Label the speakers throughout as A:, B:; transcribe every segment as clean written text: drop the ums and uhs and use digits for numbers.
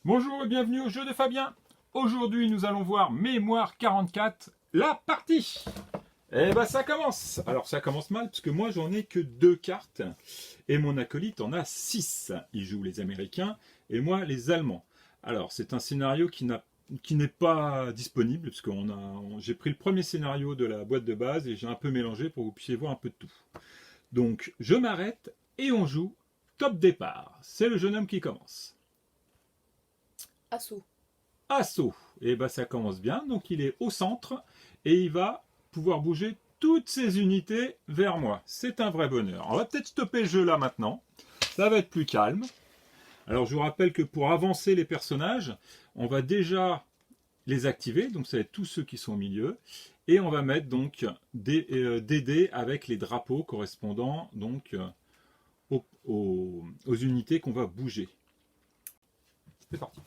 A: Bonjour et bienvenue au jeu de Fabien. Aujourd'hui, nous allons voir Mémoire 44, la partie. Eh ben, ça commence. Alors, ça commence mal, parce que moi, j'en ai que 2 cartes. Et mon acolyte en a 6. Il joue les Américains et moi, les Allemands. Alors, c'est un scénario qui n'est pas disponible, parce que j'ai pris le premier scénario de la boîte de base et j'ai un peu mélangé pour que vous puissiez voir un peu de tout. Donc, je m'arrête et on joue. Top départ. C'est le jeune homme qui commence.
B: Assaut.
A: Assaut. Et ben ça commence bien. Donc il est au centre et il va pouvoir bouger toutes ses unités vers moi. C'est un vrai bonheur. On va peut-être stopper le jeu là maintenant. Ça va être plus calme. Alors je vous rappelle que pour avancer les personnages, on va déjà les activer. Donc ça va être tous ceux qui sont au milieu. Et on va mettre donc des dés avec les drapeaux correspondant donc aux unités qu'on va bouger. C'est parti.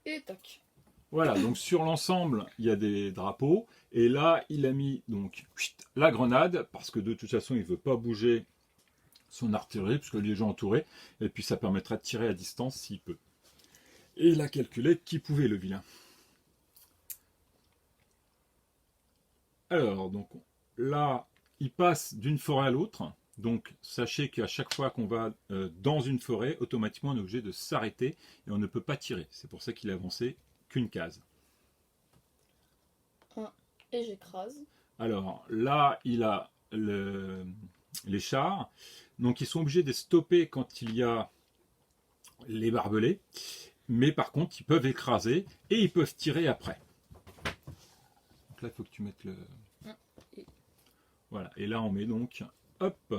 B: Et tac.
A: Voilà, donc sur l'ensemble, il y a des drapeaux. Et là, il a mis donc la grenade, parce que de toute façon, il ne veut pas bouger son artillerie, puisque les gens entourés. Et puis ça permettra de tirer à distance s'il peut. Et il a calculé qui pouvait, le vilain. Alors, donc là, il passe d'une forêt à l'autre. Donc, sachez qu'à chaque fois qu'on va dans une forêt, automatiquement, on est obligé de s'arrêter et on ne peut pas tirer. C'est pour ça qu'il a avancé qu'une case.
B: Et j'écrase.
A: Alors, là, il a les chars. Donc, ils sont obligés de stopper quand il y a les barbelés. Mais par contre, ils peuvent écraser et ils peuvent tirer après. Donc là, il faut que tu mettes le... Voilà, et là, on met donc... Hop,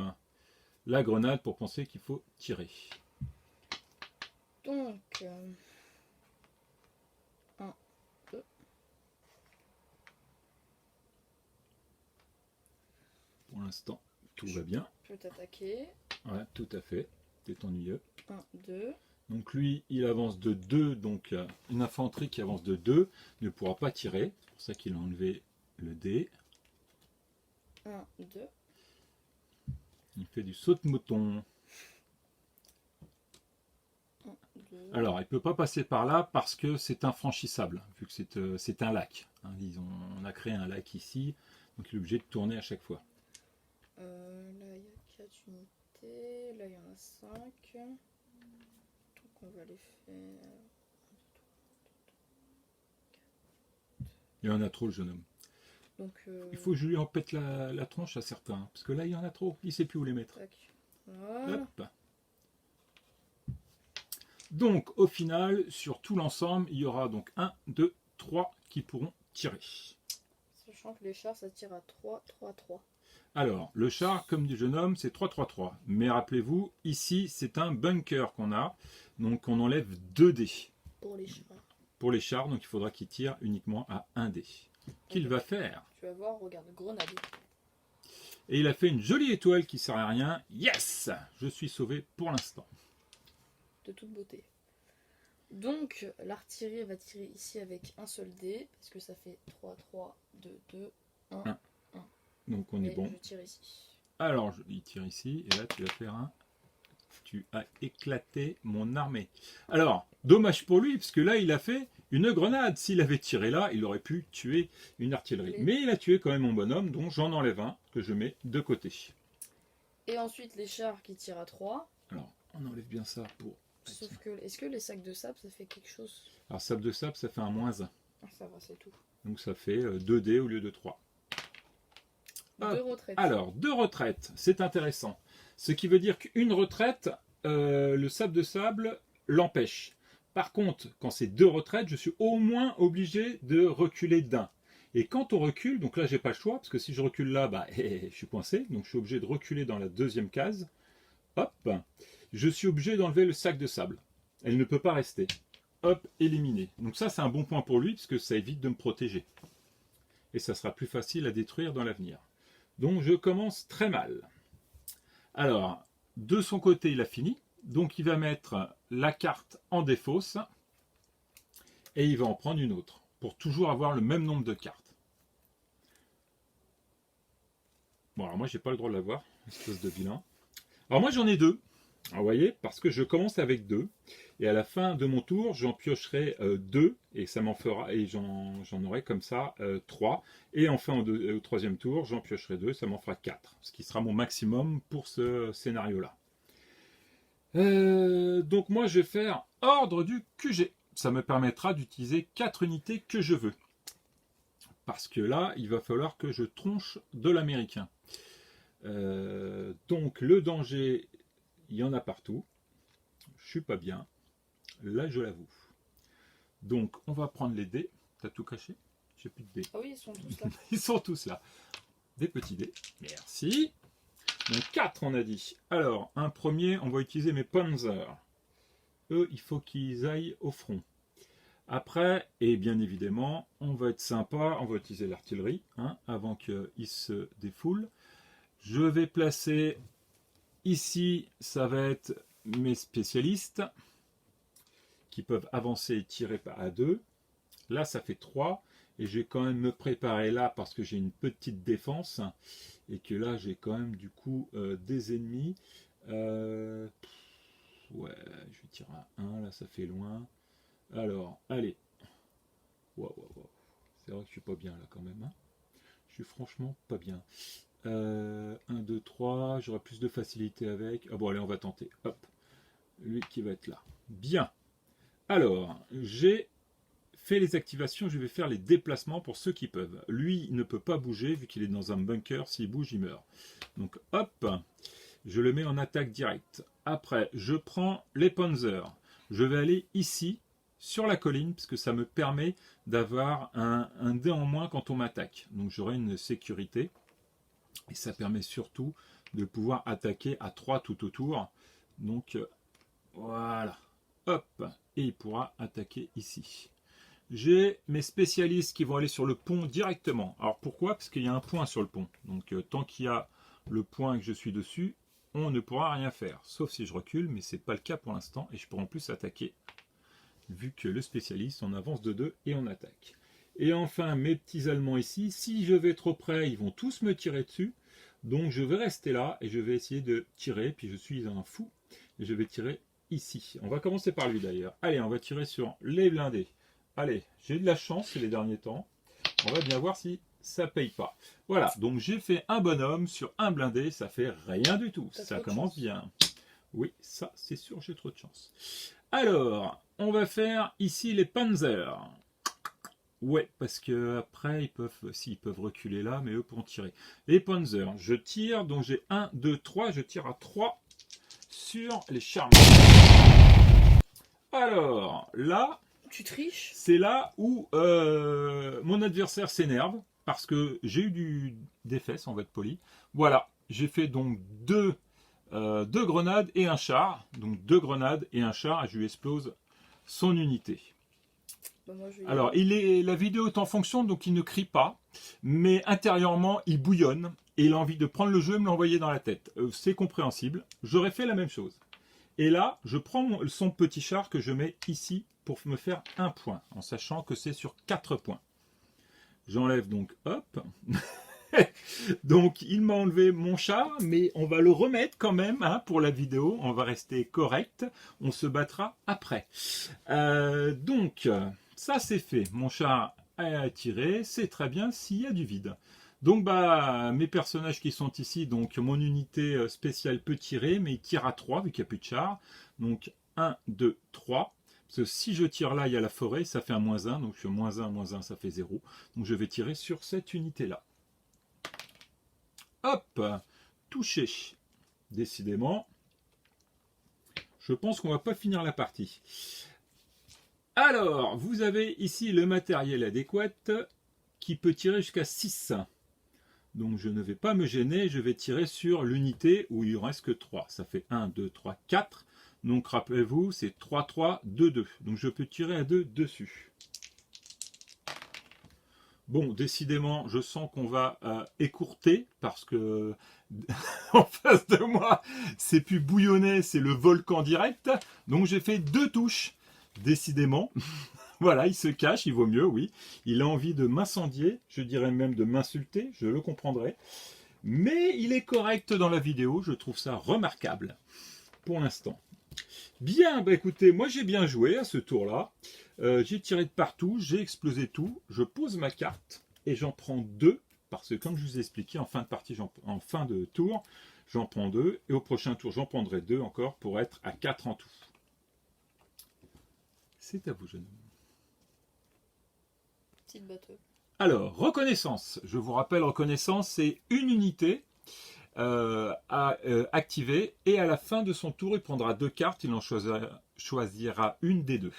A: la grenade pour penser qu'il faut tirer.
B: Donc, 1, 2.
A: Pour l'instant, tout va bien.
B: Je peux t'attaquer.
A: Ouais, tout à fait. C'est ennuyeux.
B: 1, 2.
A: Donc lui, il avance de 2, donc une infanterie qui avance de 2 ne pourra pas tirer. C'est pour ça qu'il a enlevé le dé.
B: 1, 2.
A: Il fait du saut de mouton.
B: 1, 2.
A: Alors, il ne peut pas passer par là parce que c'est infranchissable, vu que c'est un lac. Hein, on a créé un lac ici, donc il est obligé de tourner à chaque fois.
B: Là, il y a 4 unités. Là, il y en a 5. Donc, on va les faire.
A: Il y en a trop, le jeune homme.
B: Donc,
A: Il faut que je lui en pète la tronche à certains, parce que là, il y en a trop. Il ne sait plus où les mettre.
B: tac. Voilà.
A: Hop. Donc, au final, sur tout l'ensemble, il y aura donc 1, 2, 3 qui pourront tirer.
B: Sachant que les chars, ça tire à 3, 3, 3.
A: Alors, le char, comme du jeune homme, c'est 3, 3, 3. Mais rappelez-vous, ici, c'est un bunker qu'on a. Donc, on enlève 2 dés.
B: Pour les chars.
A: Pour les chars, donc il faudra qu'il tire uniquement à 1 dé. Qu'il va faire.
B: Tu vas voir, regarde, grenade.
A: Et il a fait une jolie étoile qui ne sert à rien. Yes! Je suis sauvé pour l'instant.
B: De toute beauté. Donc, l'artillerie va tirer ici avec un seul dé, parce que ça fait 3, 3, 2, 2, 1, 1.
A: Donc on est bon.
B: Je tire ici.
A: Alors, il tire ici, et là tu vas faire un... Tu as éclaté mon armée. Alors, dommage pour lui, parce que là, il a fait une grenade. S'il avait tiré là, il aurait pu tuer une artillerie. Mais il a tué quand même mon bonhomme, donc j'en enlève un, que je mets de côté.
B: Et ensuite, les chars qui tirent à 3.
A: Alors, on enlève bien ça pour...
B: Sauf que, est-ce que les sacs de sable, ça fait quelque chose?
A: Alors, sable de sable, ça fait un -1.
B: Ah, ça va, c'est tout.
A: Donc ça fait 2 dés au lieu de 3.
B: 2 retraites.
A: Alors, 2 retraites, c'est intéressant. Ce qui veut dire qu'une retraite, le sable de sable l'empêche. Par contre, quand c'est 2 retraites, je suis au moins obligé de reculer d'un. Et quand on recule, donc là j'ai pas le choix, parce que si je recule là, bah, je suis coincé, donc je suis obligé de reculer dans la deuxième case. Hop, je suis obligé d'enlever le sac de sable. Elle ne peut pas rester. Hop, éliminé. Donc ça c'est un bon point pour lui, parce que ça évite de me protéger. Et ça sera plus facile à détruire dans l'avenir. Donc je commence très mal. Alors, de son côté, il a fini. Donc il va mettre la carte en défausse. Et il va en prendre une autre. Pour toujours avoir le même nombre de cartes. Bon, alors moi, j'ai pas le droit de l'avoir. Espèce de vilain. Alors moi j'en ai deux, vous voyez, parce que je commence avec deux. Et à la fin de mon tour, j'en piocherai deux, et ça m'en fera, et j'en aurai comme ça trois. Et enfin au troisième tour, j'en piocherai deux, ça m'en fera quatre, ce qui sera mon maximum pour ce scénario-là. Donc moi je vais faire ordre du QG. Ça me permettra d'utiliser 4 unités que je veux. Parce que là, il va falloir que je tronche de l'américain. Donc le danger, il y en a partout. Je suis pas bien. Là, je l'avoue. Donc, on va prendre les dés. T'as tout caché? J'ai plus de dés.
B: Ah oui, ils sont tous là.
A: Ils sont tous là. Des petits dés. Merci. Donc, 4, on a dit. Alors, un premier, on va utiliser mes Panzers. Eux, il faut qu'ils aillent au front. Après, et bien évidemment, on va être sympa. On va utiliser l'artillerie, hein, avant qu'ils se défoulent. Je vais placer ici, ça va être mes spécialistes qui peuvent avancer et tirer à deux. Là, ça fait 3. Et je vais quand même me préparer là parce que j'ai une petite défense. Et que là, j'ai quand même du coup des ennemis. Ouais, je vais tirer à 1. Là, ça fait loin. Alors, allez. Wow. C'est vrai que je suis pas bien là quand même. Hein. Je suis franchement pas bien. 1, 2, 3. J'aurai plus de facilité avec. Ah bon, allez, on va tenter. Hop. Lui qui va être là. Bien. Alors, j'ai fait les activations, je vais faire les déplacements pour ceux qui peuvent. Lui, il ne peut pas bouger vu qu'il est dans un bunker. S'il bouge, il meurt. Donc, hop, je le mets en attaque directe. Après, je prends les Panzers. Je vais aller ici, sur la colline, parce que ça me permet d'avoir un dé en moins quand on m'attaque. Donc, j'aurai une sécurité. Et ça permet surtout de pouvoir attaquer à 3 tout autour. Donc, voilà. Hop, et il pourra attaquer ici. J'ai mes spécialistes qui vont aller sur le pont directement. Alors pourquoi? Parce qu'il y a un point sur le pont. Donc tant qu'il y a le point et que je suis dessus, on ne pourra rien faire. Sauf si je recule, mais ce n'est pas le cas pour l'instant. Et je pourrai en plus attaquer. Vu que le spécialiste, on avance de 2 et on attaque. Et enfin, mes petits Allemands ici, si je vais trop près, ils vont tous me tirer dessus. Donc je vais rester là et je vais essayer de tirer. Puis je suis un fou. Et je vais tirer ici. On va commencer par lui d'ailleurs. Allez, on va tirer sur les blindés. Allez, j'ai eu de la chance ces derniers temps. On va bien voir si ça paye pas. Voilà, donc j'ai fait un bonhomme sur un blindé. Ça fait rien du tout. Ça commence bien. Oui, ça c'est sûr, j'ai trop de chance. Alors, on va faire ici les Panzers. Ouais, parce que après ils peuvent reculer là, mais eux pourront tirer. Les Panzers, je tire, donc j'ai 1, 2, 3. Je tire à 3 sur les charmes. Alors, là,
B: tu triches.
A: C'est là où mon adversaire s'énerve, parce que j'ai eu des fesses, on va être poli. Voilà, j'ai fait donc deux grenades et un char. Donc 2 grenades et un char, et je lui explose son unité.
B: Bah, moi,
A: alors, la vidéo est en fonction, donc il ne crie pas, mais intérieurement, il bouillonne, et il a envie de prendre le jeu et me l'envoyer dans la tête. C'est compréhensible. J'aurais fait la même chose. Et là, je prends son petit char que je mets ici pour me faire un point, en sachant que c'est sur 4 points. J'enlève donc, hop. Donc, il m'a enlevé mon char, mais on va le remettre quand même hein, pour la vidéo. On va rester correct. On se battra après. Donc, ça c'est fait. Mon char a tiré. C'est très bien s'il y a du vide. Donc, mes personnages qui sont ici, donc mon unité spéciale peut tirer, mais il tire à 3 vu qu'il n'y a plus de char. Donc, 1, 2, 3. Parce que si je tire là, il y a la forêt, ça fait un -1. Donc, -1, ça fait 0. Donc, je vais tirer sur cette unité-là. Hop, touché. Décidément, je pense qu'on va pas finir la partie. Alors, vous avez ici le matériel adéquat qui peut tirer jusqu'à 6. Donc je ne vais pas me gêner, je vais tirer sur l'unité où il ne reste que 3. Ça fait 1, 2, 3, 4. Donc rappelez-vous, c'est 3, 3, 2, 2. Donc je peux tirer à 2 dessus. Bon, décidément, je sens qu'on va écourter parce que en face de moi, c'est plus bouillonné, c'est le volcan direct. Donc j'ai fait 2 touches, décidément. Voilà, il se cache, il vaut mieux, oui. Il a envie de m'incendier, je dirais même de m'insulter, je le comprendrai. Mais il est correct dans la vidéo, je trouve ça remarquable pour l'instant. Bien, bah écoutez, moi j'ai bien joué à ce tour-là. J'ai tiré de partout, j'ai explosé tout. Je pose ma carte et j'en prends 2. Parce que comme je vous ai expliqué, en fin de partie, en fin de tour, j'en prends 2. Et au prochain tour, j'en prendrai 2 encore pour être à 4 en tout. C'est à vous, jeune homme.
B: Petite battle.
A: Alors, reconnaissance. Je vous rappelle, reconnaissance, c'est une unité à activer. Et à la fin de son tour, il prendra 2 cartes. Il en choisira une des 2.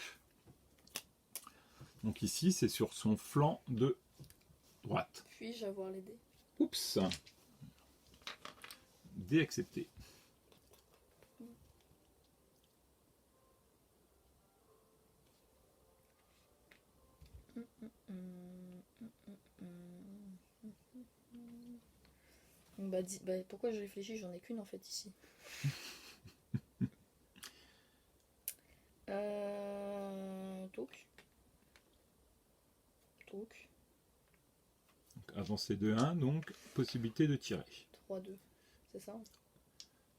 A: Donc ici, c'est sur son flanc de droite.
B: Puis-je avoir les dés?
A: Oups. Dé accepté.
B: Pourquoi je réfléchis? J'en ai qu'une en fait ici. Toc. Toc.
A: Avancer de 1, donc possibilité de tirer.
B: 3-2. C'est ça?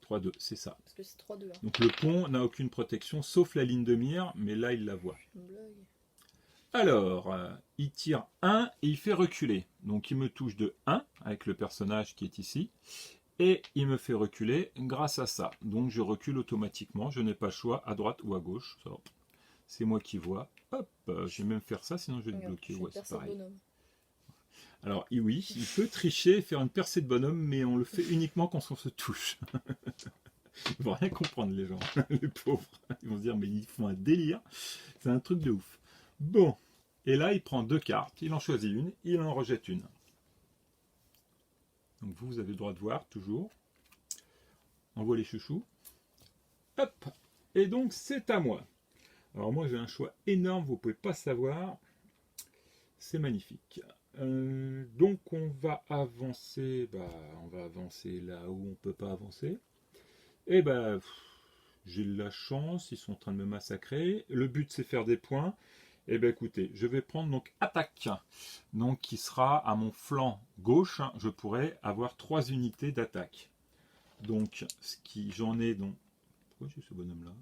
A: 3-2, c'est ça.
B: Parce que c'est 3-2. Hein.
A: Donc le pont n'a aucune protection, sauf la ligne de mire, mais là il la voit.
B: Une blague.
A: Alors, il tire 1 et il fait reculer. Donc il me touche de 1 avec le personnage qui est ici. Et il me fait reculer grâce à ça. Donc je recule automatiquement. Je n'ai pas le choix à droite ou à gauche. C'est moi qui vois. Hop, je vais même faire ça, sinon je vais te bloquer. Ouais, c'est pareil. Alors oui, il peut tricher et faire une percée de bonhomme, mais on le fait uniquement quand on se touche. Ils vont rien comprendre les gens, les pauvres. Ils vont se dire mais ils font un délire. C'est un truc de ouf. Bon, et là il prend 2 cartes, il en choisit une, il en rejette une. Donc vous avez le droit de voir toujours. On voit les chouchous. Hop, et donc c'est à moi. Alors moi j'ai un choix énorme, vous ne pouvez pas savoir. C'est magnifique. Donc on va avancer, là où on ne peut pas avancer. Et j'ai de la chance, ils sont en train de me massacrer. Le but c'est faire des points. Et écoutez, je vais prendre donc attaque. Donc qui sera à mon flanc gauche, je pourrais avoir 3 unités d'attaque. Donc j'en ai donc. Pourquoi j'ai ce bonhomme là?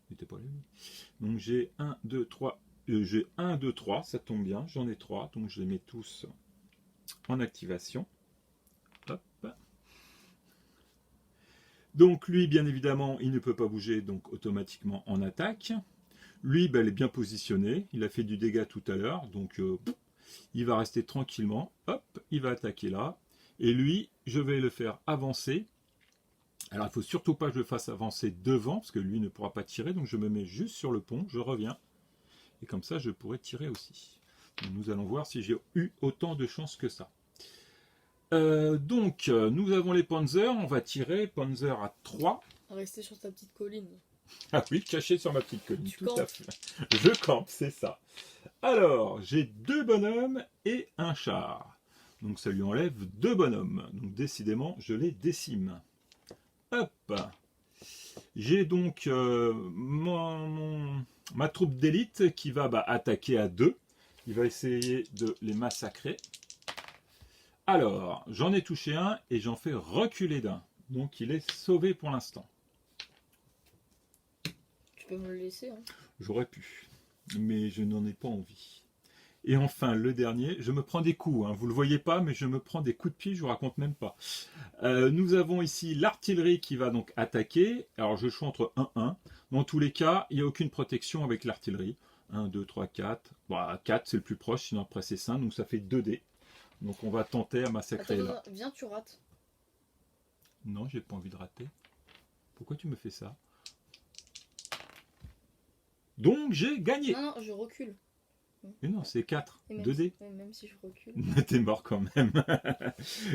A: Il n'était pas là. Donc j'ai 1, 2, 3. J'ai 1, 2, 3, ça tombe bien, j'en ai 3, donc je les mets tous en activation. Hop. Donc lui, bien évidemment, il ne peut pas bouger, donc automatiquement en attaque. Lui, il est bien positionné, il a fait du dégât tout à l'heure, donc il va rester tranquillement. Hop, il va attaquer là. Et lui, je vais le faire avancer. Alors, il ne faut surtout pas que je le fasse avancer devant, parce que lui ne pourra pas tirer, donc je me mets juste sur le pont, je reviens. Et comme ça, je pourrais tirer aussi. Donc, nous allons voir si j'ai eu autant de chance que ça. Donc, nous avons les Panzers. On va tirer Panzer à 3.
B: Rester sur ta petite colline.
A: Ah oui, caché sur ma petite colline.
B: Tu
A: tout
B: campes.
A: à fait. Je campe, c'est ça. Alors, j'ai 2 bonhommes et un char. Donc, ça lui enlève 2 bonhommes. Donc, décidément, je les décime. Hop. J'ai donc ma troupe d'élite qui va attaquer à 2. Il va essayer de les massacrer. Alors, j'en ai touché un et j'en fais reculer d'un. Donc, il est sauvé pour l'instant.
B: Tu peux me le laisser. Hein.
A: J'aurais pu, mais je n'en ai pas envie. Et enfin, le dernier, je me prends des coups. Hein. Vous ne le voyez pas, mais je me prends des coups de pied, je ne vous raconte même pas. Nous avons ici l'artillerie qui va donc attaquer. Alors, je choisis entre 1-1. Dans tous les cas, il n'y a aucune protection avec l'artillerie. 1, 2, 3, 4. Bon, 4, c'est le plus proche, sinon après c'est 5. Donc, ça fait 2 dés. Donc, on va tenter à massacrer là.
B: Attends, viens, tu rates.
A: Non, j'ai pas envie de rater. Pourquoi tu me fais ça? Donc, j'ai gagné.
B: Non, je recule.
A: Mais non, c'est 4. 2 dés.
B: Même si je recule.
A: T'es mort quand même.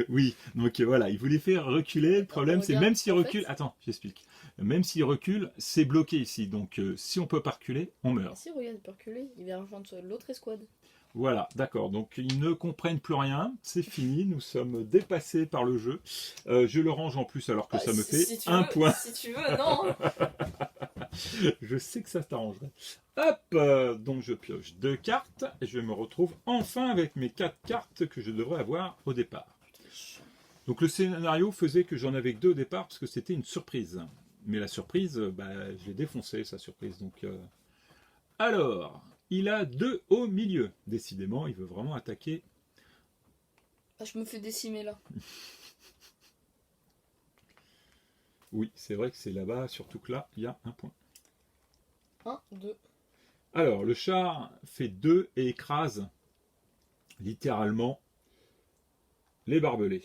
A: Oui, donc voilà, il voulait faire reculer. Le problème, c'est même s'il recule. Attends, j'explique. Même s'il recule, c'est bloqué ici. Donc si on peut pas reculer, on meurt.
B: Si, regarde, il peut reculer. Il va rejoindre l'autre escouade.
A: Voilà, d'accord. Donc ils ne comprennent plus rien. C'est fini. Nous sommes dépassés par le jeu. Je le range en plus alors que ça me fait
B: si
A: un point.
B: Si tu veux, non.
A: Je sais que ça t'arrangerait. Hop, donc je pioche 2 cartes et je me retrouve enfin avec mes 4 cartes que je devrais avoir au départ. Donc le scénario faisait que j'en avais que 2 au départ parce que c'était une surprise. Mais la surprise, je l'ai défoncé, sa surprise. Donc, alors, il a 2 au milieu. Décidément, il veut vraiment attaquer.
B: Ah, je me fais décimer là.
A: Oui, c'est vrai que c'est là-bas, surtout que là, il y a un point.
B: 1, 2.
A: Alors, le char fait 2 et écrase littéralement les barbelés.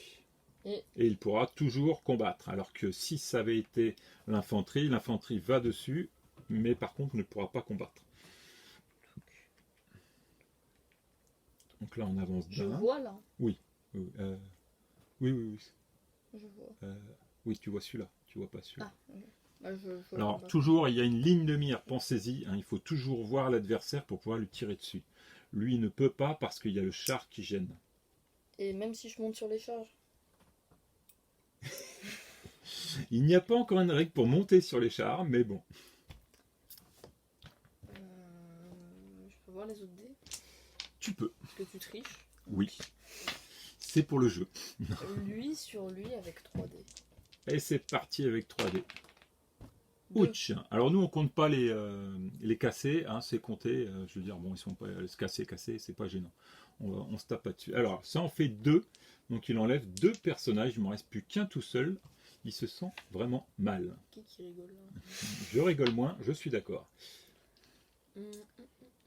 B: Et
A: il pourra toujours combattre. Alors que si ça avait été l'infanterie va dessus, mais par contre ne pourra pas combattre. Donc là, on avance
B: je
A: d'un.
B: vois là.
A: Oui. Oui, oui.
B: Je vois.
A: Oui, tu vois celui-là. Tu vois pas celui-là.
B: Ah, ok. Bah, je
A: Alors,
B: vois.
A: toujours, il y a une ligne de mire. Pensez-y. Il faut toujours voir l'adversaire pour pouvoir lui tirer dessus. Lui, il ne peut pas parce qu'il y a le char qui gêne.
B: Et même si je monte sur les charges.
A: Il n'y a pas encore une règle pour monter sur les chars, mais bon.
B: Je peux voir les autres dés.
A: Tu peux.
B: Parce que tu triches.
A: Oui. C'est pour le jeu.
B: Lui sur lui avec 3 dés.
A: Et c'est parti avec 3D.
B: 2.
A: Ouch. Alors nous on compte pas les cassés, hein, c'est compté, je veux dire, bon ils sont pas se casser, c'est pas gênant. On se tape pas dessus. Alors ça en fait 2, donc il enlève 2 personnages, il m'en reste plus qu'un tout seul. Il se sent vraiment mal.
B: Qui rigole là?
A: Je rigole moins, je suis d'accord.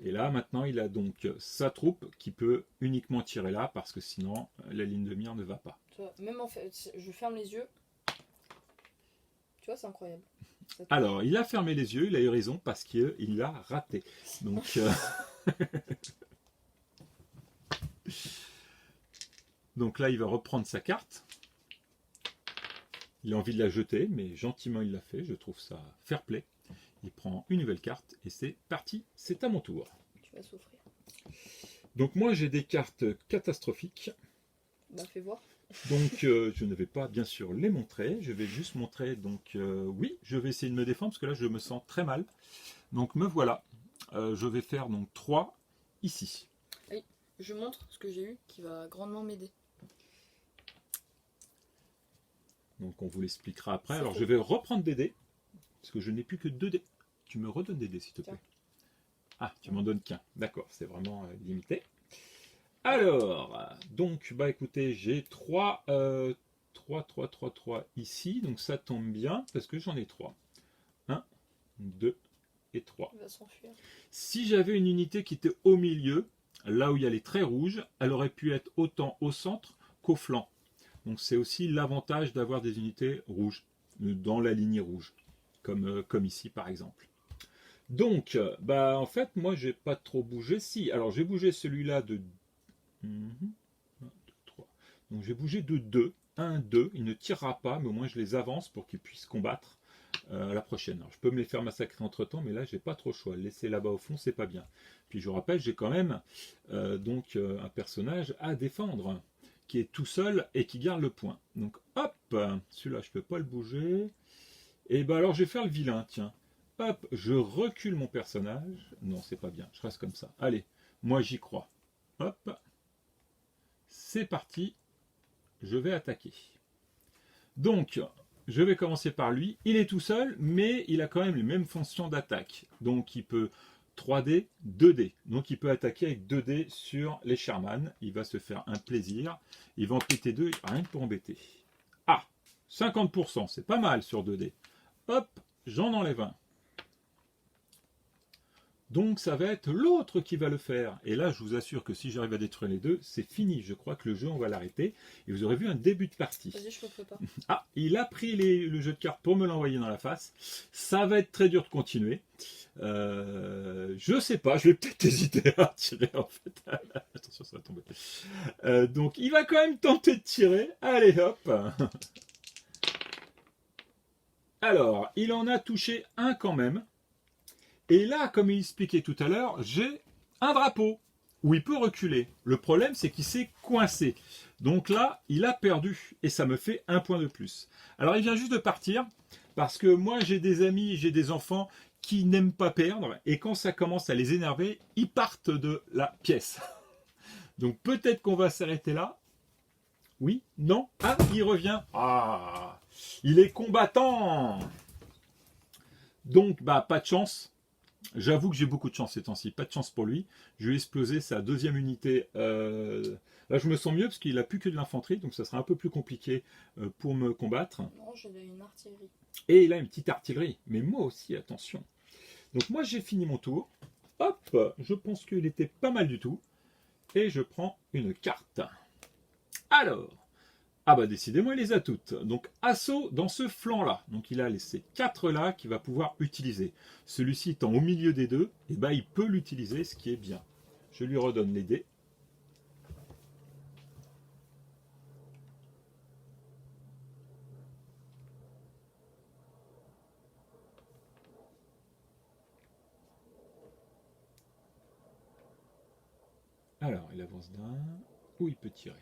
A: Et là maintenant il a donc sa troupe qui peut uniquement tirer là parce que sinon la ligne de mire ne va pas.
B: Tu vois, même en fait, je ferme les yeux. Tu vois, c'est incroyable.
A: Alors, il a fermé les yeux, il a eu raison parce qu'il l'a raté. Donc, donc là, il va reprendre sa carte. Il a envie de la jeter, mais gentiment il l'a fait. Je trouve ça fair play. Il prend une nouvelle carte et c'est parti. C'est à mon tour.
B: Tu vas souffrir.
A: Donc moi, j'ai des cartes catastrophiques.
B: Bah, fais voir.
A: Donc je ne vais pas bien sûr les montrer, je vais juste montrer, donc oui, je vais essayer de me défendre parce que là je me sens très mal. Donc me voilà, je vais faire donc 3 ici.
B: Oui, je montre ce que j'ai eu qui va grandement m'aider.
A: Donc on vous l'expliquera après. Alors je vais reprendre des dés, parce que je n'ai plus que 2 dés. Tu me redonnes des dés s'il te plaît. Ah, tu m'en donnes qu'un, d'accord, c'est vraiment limité. Alors, donc, bah écoutez, j'ai 3 ici, donc ça tombe bien, parce que j'en ai 3. 1, 2 et 3.
B: Il va s'enfuir.
A: Si j'avais une unité qui était au milieu, là où il y a les traits rouges, elle aurait pu être autant au centre qu'au flanc. Donc c'est aussi l'avantage d'avoir des unités rouges, dans la ligne rouge, comme ici par exemple. Donc, bah en fait, moi j'ai pas trop bougé. Si, alors j'ai bougé celui-là de 1, 2, 3. Donc j'ai bougé de 2. 1, 2. Il ne tirera pas, mais au moins je les avance pour qu'ils puissent combattre à la prochaine. Alors je peux me les faire massacrer entre temps, mais là j'ai pas trop le choix. Laisser là-bas au fond, c'est pas bien. Puis je vous rappelle, j'ai quand même un personnage à défendre qui est tout seul et qui garde le point. Donc hop, celui-là je peux pas le bouger. Et ben alors je vais faire le vilain, tiens. Hop, je recule mon personnage. Non, c'est pas bien, je reste comme ça. Allez, moi j'y crois. Hop. C'est parti, je vais attaquer. Donc, je vais commencer par lui. Il est tout seul, mais il a quand même les mêmes fonctions d'attaque. Donc, il peut 3D, 2D. Donc, il peut attaquer avec 2D sur les Sherman. Il va se faire un plaisir. Il va en péter 2, rien que pour embêter. Ah, 50%, c'est pas mal sur 2D. Hop, j'en enlève un. Donc ça va être l'autre qui va le faire. Et là, je vous assure que si j'arrive à détruire les deux, c'est fini. Je crois que le jeu, on va l'arrêter. Et vous aurez vu un début de partie.
B: Vas-y, je ne pas.
A: Ah, il a pris le jeu de cartes pour me l'envoyer dans la face. Ça va être très dur de continuer. Je sais pas, je vais peut-être hésiter à tirer en fait. Attention, ça va tomber. Donc il va quand même tenter de tirer. Allez hop. Alors, il en a touché un quand même. Et là, comme il expliquait tout à l'heure, j'ai un drapeau où il peut reculer. Le problème, c'est qu'il s'est coincé. Donc là, il a perdu et ça me fait un point de plus. Alors, il vient juste de partir parce que moi, j'ai des amis, j'ai des enfants qui n'aiment pas perdre et quand ça commence à les énerver, ils partent de la pièce. Donc peut-être qu'on va s'arrêter là. Oui, non, ah, il revient. Ah, il est combattant. Donc, bah, pas de chance. J'avoue que j'ai beaucoup de chance ces temps-ci. Pas de chance pour lui. Je vais exploser sa deuxième unité. Là, je me sens mieux parce qu'il a plus que de l'infanterie, donc ça sera un peu plus compliqué pour me combattre.
B: Non, j'ai une artillerie.
A: Et il a une petite artillerie. Mais moi aussi, attention. Donc moi, j'ai fini mon tour. Hop, je pense qu'il était pas mal du tout. Et je prends une carte. Alors, ah bah décidément, il les a toutes. Donc assaut dans ce flanc-là. Donc il a ces 4-là qu'il va pouvoir utiliser. Celui-ci étant au milieu des deux, et bah, il peut l'utiliser, ce qui est bien. Je lui redonne les dés. Alors, il avance d'un, où il peut tirer.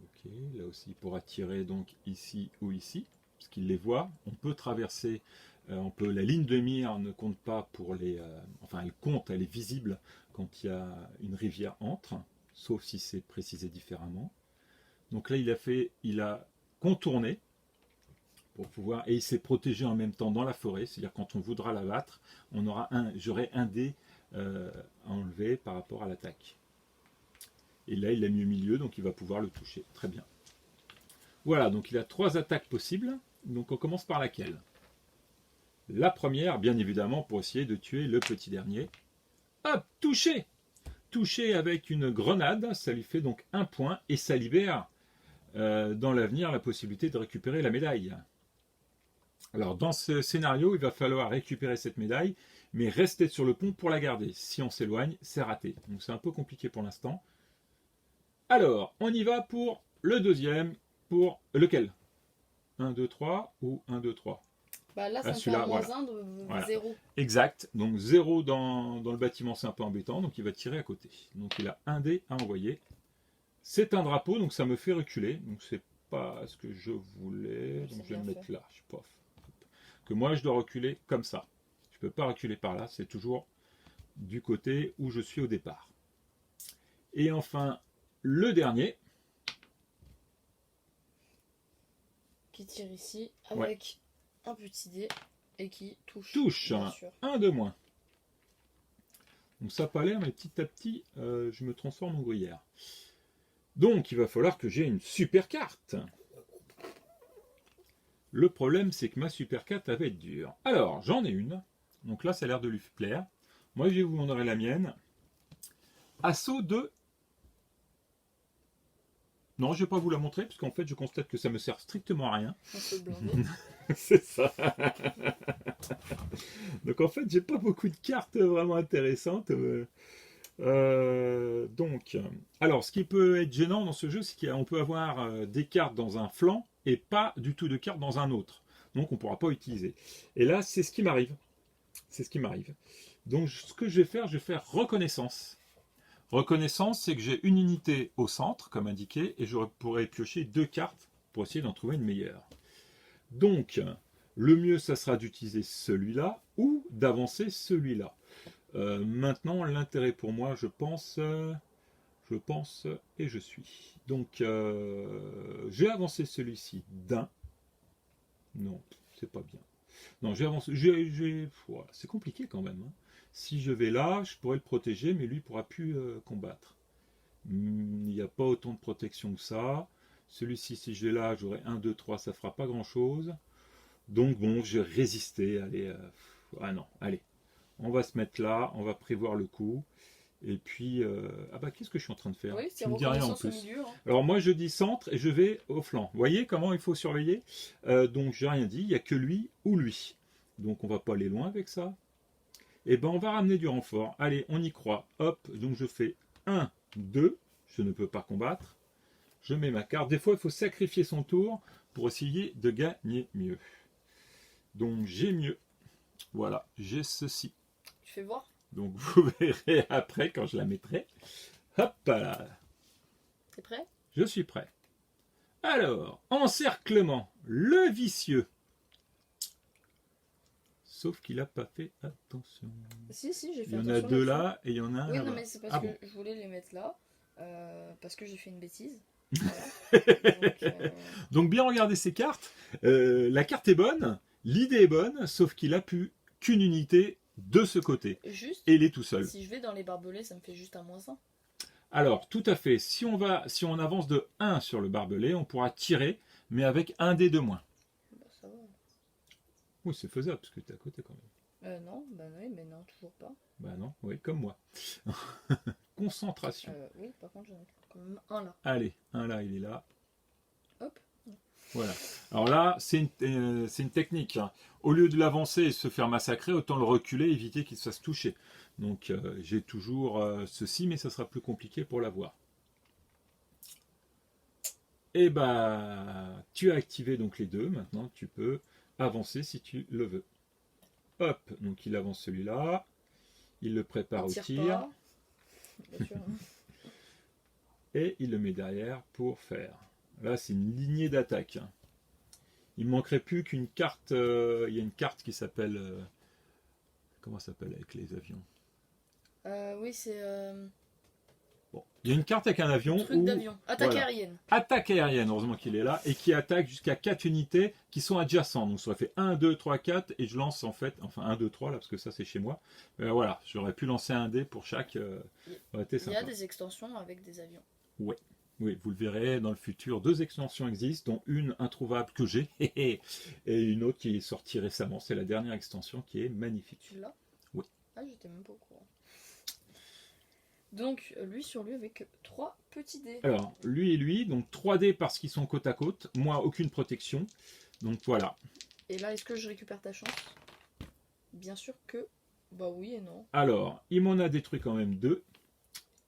A: Ok, là aussi, il pourra tirer donc ici ou ici, parce qu'il les voit. On peut traverser, la ligne de mire ne compte pas pour les... enfin, elle compte, elle est visible quand il y a une rivière entre, sauf si c'est précisé différemment. Donc là, il a contourné pour pouvoir, et il s'est protégé en même temps dans la forêt, c'est-à-dire quand on voudra l'abattre, j'aurai un dé à enlever par rapport à l'attaque. Et là, il l'a mis au milieu, donc il va pouvoir le toucher. Très bien. Voilà, donc il a 3 attaques possibles. Donc on commence par laquelle? La première, bien évidemment, pour essayer de tuer le petit dernier. Hop, touché! Touché avec une grenade, ça lui fait donc 1 point, et ça libère dans l'avenir la possibilité de récupérer la médaille. Alors dans ce scénario, il va falloir récupérer cette médaille, mais rester sur le pont pour la garder. Si on s'éloigne, c'est raté. Donc c'est un peu compliqué pour l'instant. Alors, on y va pour le deuxième, pour lequel? 1, 2, 3 ou 1, 2, 3?
B: Bah là, ça me fait
A: celui-là,
B: un moins
A: voilà.
B: 1 de
A: Voilà.
B: 0.
A: Exact. Donc 0 dans le bâtiment, c'est un peu embêtant, donc il va tirer à côté. Donc il a un dé à envoyer. C'est un drapeau, donc ça me fait reculer. Donc c'est pas ce que je voulais. Donc je vais le mettre là. Pof. Que moi je dois reculer comme ça. Je ne peux pas reculer par là, c'est toujours du côté où je suis au départ. Et enfin, le dernier.
B: Qui tire ici avec un petit dé et qui touche.
A: Touche. Un de moins. Donc ça n'a pas l'air, mais petit à petit, je me transforme en gruyère. Donc il va falloir que j'ai une super carte. Le problème, c'est que ma super carte va être dure. Alors, j'en ai une. Donc là, ça a l'air de lui plaire. Moi, je vais vous montrer la mienne. Assaut de... Non, je ne vais pas vous la montrer, parce qu'en fait, je constate que ça me sert strictement à rien. C'est ça. Donc en fait, j'ai pas beaucoup de cartes vraiment intéressantes. Donc, alors, ce qui peut être gênant dans ce jeu, c'est qu'on peut avoir des cartes dans un flanc et pas du tout de cartes dans un autre. Donc, on ne pourra pas utiliser. Et là, c'est ce qui m'arrive. C'est ce qui m'arrive. Donc, ce que je vais faire reconnaissance. Reconnaissance, c'est que j'ai une unité au centre, comme indiqué, et je pourrais piocher 2 cartes pour essayer d'en trouver une meilleure. Donc, le mieux, ça sera d'utiliser celui-là ou d'avancer celui-là. Maintenant, l'intérêt pour moi, je pense, et je suis. Donc, j'ai avancé celui-ci d'un. Non, c'est pas bien. Non, j'ai avancé. Voilà, c'est compliqué quand même. Hein. Si je vais là, je pourrais le protéger, mais lui ne pourra plus combattre. Il n'y a pas autant de protection que ça. Celui-ci, si je vais là, j'aurai 1, 2, 3, ça ne fera pas grand-chose. Donc bon, j'ai résisté. Allez, ah non, allez. On va se mettre là, on va prévoir le coup. Et puis, ah bah qu'est-ce que je suis en train de faire?
B: Oui, c'est
A: tu me dis rien en plus.
B: Milieu, hein.
A: Alors moi je dis centre et je vais au flanc. Vous voyez comment il faut surveiller? Donc j'ai rien dit, il n'y a que lui ou lui. Donc on va pas aller loin avec ça. Et ben on va ramener du renfort. Allez, on y croit. Hop, donc je fais 1, 2, je ne peux pas combattre. Je mets ma carte. Des fois il faut sacrifier son tour pour essayer de gagner mieux. Donc j'ai mieux. Voilà, j'ai ceci.
B: Tu fais voir?
A: Donc vous verrez après quand je la mettrai. Hop là.
B: T'es prêt?
A: Je suis prêt. Alors, encerclement, le vicieux. Sauf qu'il n'a pas fait attention.
B: Si, j'ai fait
A: Il y en
B: attention
A: a deux
B: là-dessus.
A: là et il y en a un
B: Oui,
A: là.
B: non, mais c'est parce
A: Ah
B: que
A: bon.
B: je voulais les mettre là. Parce que j'ai fait une bêtise. Voilà. Donc,
A: Donc bien regarder ces cartes. La carte est bonne, l'idée est bonne, sauf qu'il a plus qu'une unité de ce côté.
B: juste,
A: Et il est tout seul.
B: si je vais dans les barbelés, ça me fait juste un -1.
A: Alors, tout à fait. Si on avance de 1 sur le barbelé, on pourra tirer, mais avec un dé de moins.
B: Bah, ça va.
A: Oui, c'est faisable, parce que tu es à côté quand même.
B: Non, bah oui, mais non, toujours pas.
A: Bah non, oui, comme moi. Concentration.
B: Oui, par contre, j'en ai quand même un là.
A: Allez, un là, il est là.
B: Hop.
A: Voilà. Alors là, c'est une technique. Hein. Au lieu de l'avancer et se faire massacrer, autant le reculer, éviter qu'il se fasse toucher. Donc j'ai toujours ceci, mais ça sera plus compliqué pour l'avoir. Et bah, tu as activé donc les deux. Maintenant, tu peux avancer si tu le veux. Hop, donc il avance celui-là. Il le prépare au tir.
B: Pas. Bien sûr, hein.
A: Et il le met derrière pour faire. Là, c'est une lignée d'attaque. Il ne manquerait plus qu'une carte. Il y a une carte qui s'appelle. Comment ça s'appelle avec les avions?
B: Oui, c'est.
A: Bon. Il y a une carte avec un avion.
B: Truc d'avion. Attaque
A: voilà.
B: aérienne.
A: Attaque aérienne, heureusement qu'il est là. Et qui attaque jusqu'à 4 unités qui sont adjacentes. Donc ça fait 1, 2, 3, 4. Et je lance en fait. Enfin 1, 2, 3 là, parce que ça c'est chez moi. Voilà, j'aurais pu lancer un dé pour chaque.
B: Il y a des extensions avec des avions.
A: Ouais. Oui, vous le verrez dans le futur. 2 extensions existent, dont une introuvable que j'ai et une autre qui est sortie récemment. C'est la dernière extension qui est magnifique.
B: Tu l'as?
A: Oui.
B: Ah, j'étais même pas au courant. Donc, lui sur lui avec 3 petits dés.
A: Alors, lui et lui, donc 3 dés parce qu'ils sont côte à côte. Moi, aucune protection. Donc voilà.
B: Et là, est-ce que je récupère ta chance? Bien sûr que... Bah oui et non.
A: Alors, il m'en a détruit quand même 2.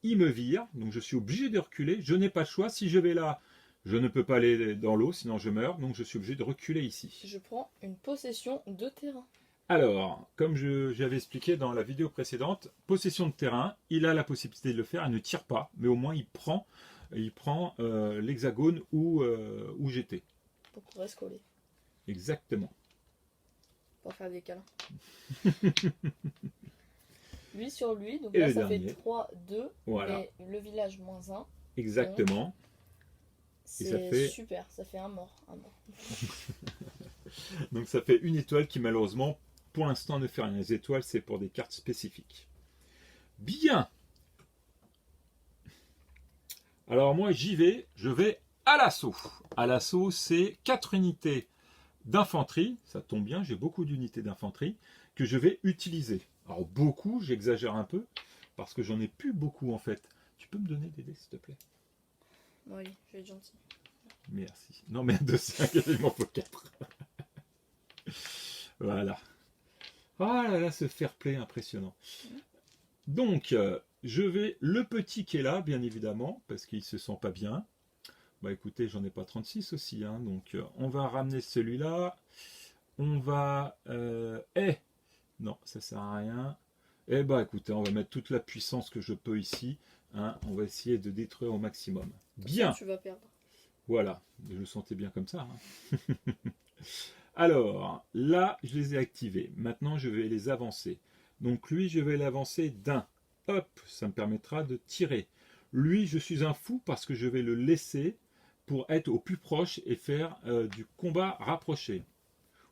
A: Il me vire, donc je suis obligé de reculer. Je n'ai pas le choix. Si je vais là, je ne peux pas aller dans l'eau, sinon je meurs. Donc je suis obligé de reculer ici.
B: Je prends une possession de terrain.
A: Alors, comme j'avais expliqué dans la vidéo précédente, possession de terrain, il a la possibilité de le faire. Il ne tire pas, mais au moins il prend l'hexagone où j'étais.
B: Pour qu'on reste collé.
A: Exactement.
B: Pour faire des câlins. Lui sur lui, donc
A: Et
B: là
A: le
B: ça
A: dernier.
B: fait 3, 2,
A: Voilà.
B: et le village -1.
A: Exactement.
B: C'est
A: ça fait-
B: super, ça fait un mort.
A: Donc ça fait une étoile qui malheureusement, pour l'instant, ne fait rien. Les étoiles, c'est pour des cartes spécifiques. Bien. Alors moi, j'y vais. Je vais à l'assaut. À l'assaut, c'est 4 unités d'infanterie. Ça tombe bien, j'ai beaucoup d'unités d'infanterie que je vais utiliser. Alors beaucoup, j'exagère un peu, parce que j'en ai plus beaucoup en fait. Tu peux me donner des dés, s'il te plaît?
B: Oui, je vais être gentil.
A: Merci. Non, mais de 5, il m'en faut 4. Voilà. Ah là là, ce fair play impressionnant. Donc, je vais... Le petit qui est là, bien évidemment, parce qu'il se sent pas bien. Bah écoutez, j'en ai pas 36 aussi. Hein, donc, on va ramener celui-là. On va... non, ça sert à rien. Eh bah écoutez, on va mettre toute la puissance que je peux ici. Hein, on va essayer de détruire au maximum. Bien.
B: Ça, tu vas perdre.
A: Voilà, je le sentais bien comme ça. Hein. Alors, là, je les ai activés. Maintenant, je vais les avancer. Donc lui, je vais l'avancer d'un. Hop, ça me permettra de tirer. Lui, je suis un fou parce que je vais le laisser pour être au plus proche et faire du combat rapproché.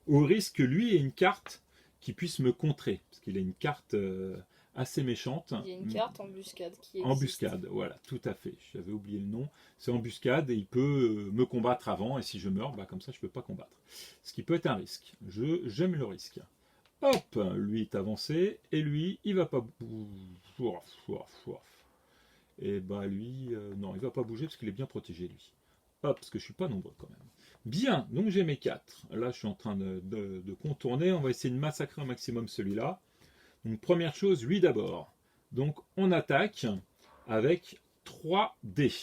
A: Au risque que lui ait une carte qui puisse me contrer. Parce qu'il a une carte assez méchante.
B: Il y a une carte embuscade qui existe.
A: Embuscade, voilà, tout à fait. J'avais oublié le nom. C'est embuscade et il peut me combattre avant. Et si je meurs, bah, comme ça, je ne peux pas combattre. Ce qui peut être un risque. J'aime le risque. Hop, lui est avancé. Et lui, il va pas bouger. Et bah lui, non, il va pas bouger parce qu'il est bien protégé, lui. Hop, parce que je suis pas nombreux quand même. Bien, donc j'ai mes 4. Là, je suis en train de contourner. On va essayer de massacrer au maximum celui-là. Donc première chose, lui d'abord. Donc on attaque avec 3 dés.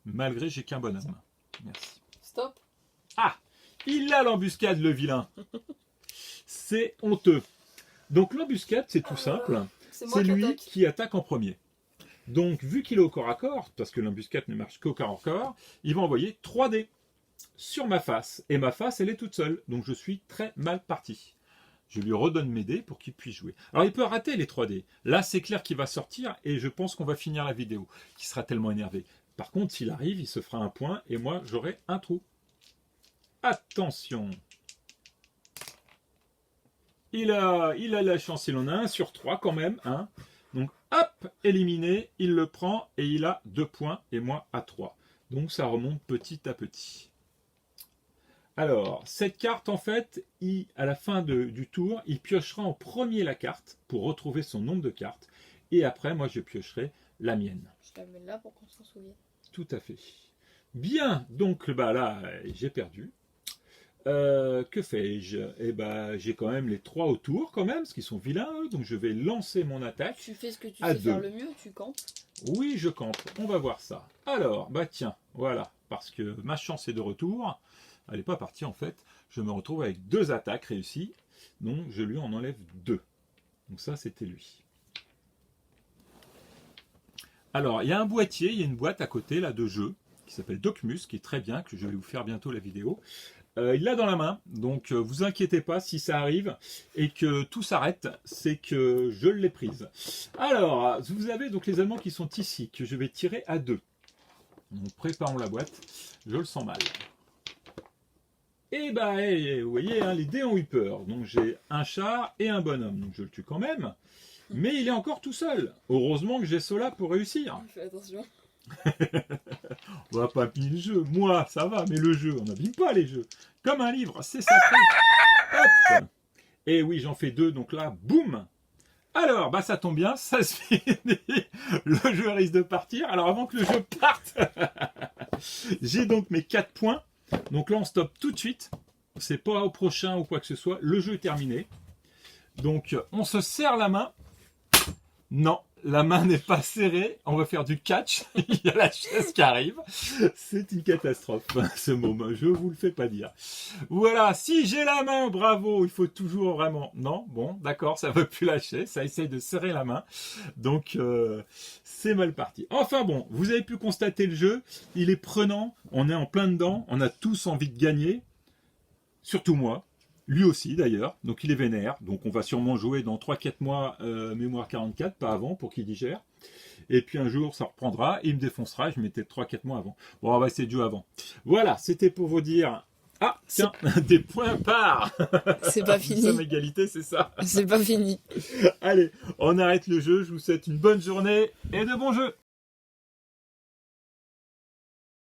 A: Malgré j'ai qu'un bonhomme. Merci.
B: Stop.
A: Ah, il a l'embuscade le vilain. C'est honteux. Donc l'embuscade c'est tout simple. C'est lui qui attaque en premier. Donc vu qu'il est au corps à corps, parce que l'embuscade ne marche qu'au corps à corps, il va envoyer 3 dés sur ma face. Et ma face elle est toute seule. Donc je suis très mal parti. je lui redonne mes dés pour qu'il puisse jouer. Alors il peut rater les 3 dés. Là c'est clair qu'il va sortir et je pense qu'on va finir la vidéo. Qu'il sera tellement énervé. Par contre s'il arrive, il se fera un point et moi j'aurai un trou. Attention. Il a la chance, il en a 1 sur 3 quand même. Hein. Donc hop, éliminé, il le prend et il a 2 points et moi à 3. Donc ça remonte petit à petit. Alors, cette carte, en fait, à la fin du tour, il piochera en premier la carte pour retrouver son nombre de cartes. Et après, moi, je piocherai la mienne.
B: Je la mets là pour qu'on s'en souvienne.
A: Tout à fait. Bien, donc bah là, j'ai perdu. Que fais-je? Eh ben, j'ai quand même les 3 autour, quand même, parce qu'ils sont vilains, eux. Donc, je vais lancer mon attaque.
B: Tu fais ce que tu
A: à
B: sais faire
A: 2.
B: le mieux, tu campes.
A: Oui, je campe. On va voir ça. Alors, bah tiens, voilà. Parce que ma chance est de retour. Elle n'est pas partie en fait. Je me retrouve avec 2 attaques réussies. Donc je lui en enlève 2. Donc ça c'était lui. Alors il y a un boîtier, il y a une boîte à côté là de jeu qui s'appelle Docmus, qui est très bien, que je vais vous faire bientôt la vidéo. Il l'a dans la main, donc vous inquiétez pas si ça arrive et que tout s'arrête, c'est que je l'ai prise. Alors vous avez donc les Allemands qui sont ici, que je vais tirer à 2. Donc préparons la boîte, je le sens mal. Et bah, vous voyez, hein, les dés ont eu peur. Donc j'ai un char et un bonhomme. Donc je le tue quand même. Mais il est encore tout seul. Heureusement que j'ai cela pour réussir.
B: Fais attention.
A: On va pas abîmer le jeu. Moi, ça va, mais le jeu, on n'abîme pas les jeux. Comme un livre, c'est sacré. Hop. Et oui, j'en fais 2. Donc là, boum. Alors, bah ça tombe bien, ça se finit. Le jeu risque de partir. Alors avant que le jeu parte, j'ai donc mes 4 points. Donc là, on stoppe tout de suite. C'est pas au prochain ou quoi que ce soit. Le jeu est terminé. Donc, on se serre la main. Non, la main n'est pas serrée. On va faire du catch. Il y a la chaise qui arrive. C'est une catastrophe, ce moment. Je vous le fais pas dire. Voilà, si j'ai la main, bravo. Il faut toujours vraiment... Non, bon, d'accord, ça ne veut plus lâcher. Ça essaye de serrer la main. Donc, c'est mal parti. Enfin bon, vous avez pu constater le jeu. Il est prenant. On est en plein dedans. On a tous envie de gagner. Surtout moi. Lui aussi d'ailleurs, donc il est vénère, donc on va sûrement jouer dans 3-4 mois mémoire 44, pas avant pour qu'il digère. Et puis un jour ça reprendra, et il me défoncera, je mettais 3-4 mois avant. Bon, on va essayer de jouer avant. Voilà, c'était pour vous dire... Ah, tiens, des points par.
B: C'est pas fini.
A: Nous sommes égalité, c'est ça.
B: C'est pas fini.
A: Allez, on arrête le jeu, je vous souhaite une bonne journée et de bons jeux.